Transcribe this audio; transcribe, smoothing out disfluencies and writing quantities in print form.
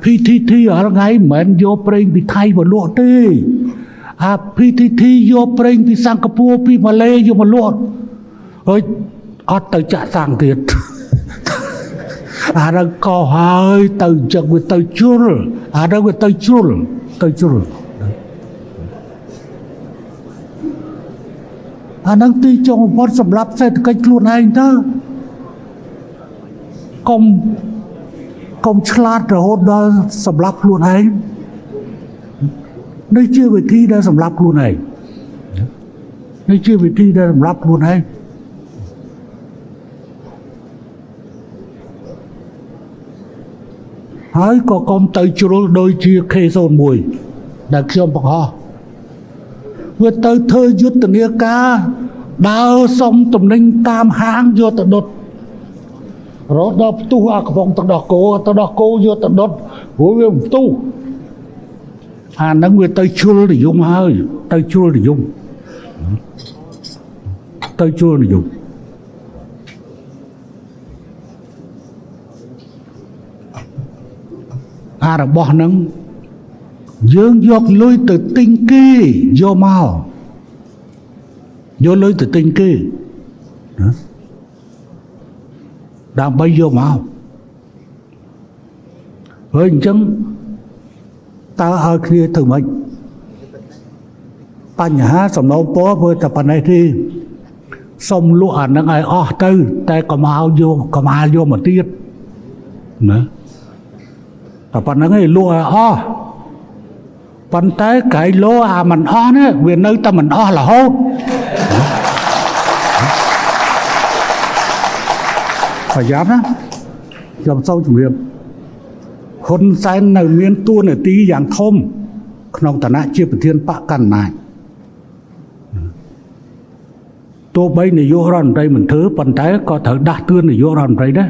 PTT អរថ្ងៃមិនយកប្រេងពីថៃមកលក់ទេPTT យកប្រេងពីសិង្ហបុរីពីម៉ាឡេយកមកលក់ហើយអត់ទៅចាក់សាំងទៀតអានឹងក៏ហើយទៅចឹងវាទៅជ្រុលអានឹងវាទៅជ្រុលអានឹងទីចុងបំផុតសម្រាប់សេដ្ឋកិច្ចខ្លួនឯងទៅកុំឆ្លាតរហូតដល់សម្រាប់ខ្លួនឯងនេះជាវិធីដែលសម្រាប់ខ្លួនឯងហើយក៏កុំទៅជ្រុលដូចជា K01 ដែលខ្ញុំបង្ហោះវាទៅធ្វើយុទ្ធនាការដើរសុំតំណែងតាមហាងយកទៅដុតរត់ដល់ផ្ទុះអាកំប៉ុងទឹកដោះគោយកទៅដុតព្រោះវាផ្ទុះអាហ្នឹងវាទៅជ្រុលនិយមហើយទៅជ្រុលនិយមអារបស់ហ្នឹងយើងយកលុយទៅទិញគេយកមកយកលុយទៅទិញគេណាដើម្បីយកមកហើយអញ្ចឹងតើឲ្យគ្នាទៅមិនបញ្ហាសំណូមពរធ្វើតែប៉ុណ្ណេះទេសុំលក់អានឹងឲ្យអស់ទៅតែកុំឲ្យយកមកទៀតណាតែប៉ុណ្្នឹងឯងលក់ឲ្យអស់ប៉ុន្តែកែលោអាមិនអស់នេះវានៅតែមិនអស់រហូតប្រយ័ត្នណាខ្ញុំសូមជម្រាបហ៊ុនសែននៅមានតួនាទីយ៉ាងធំក្នុងឋានៈជាប្រធានបកកណ្ដាលទោះបីនាយករដ្ឋមន្ត្រីមិនធ្វើប៉ុន្តែក៏ត្រូវដាស់តឿននាយករដ្ឋមន្ត្រីដែរ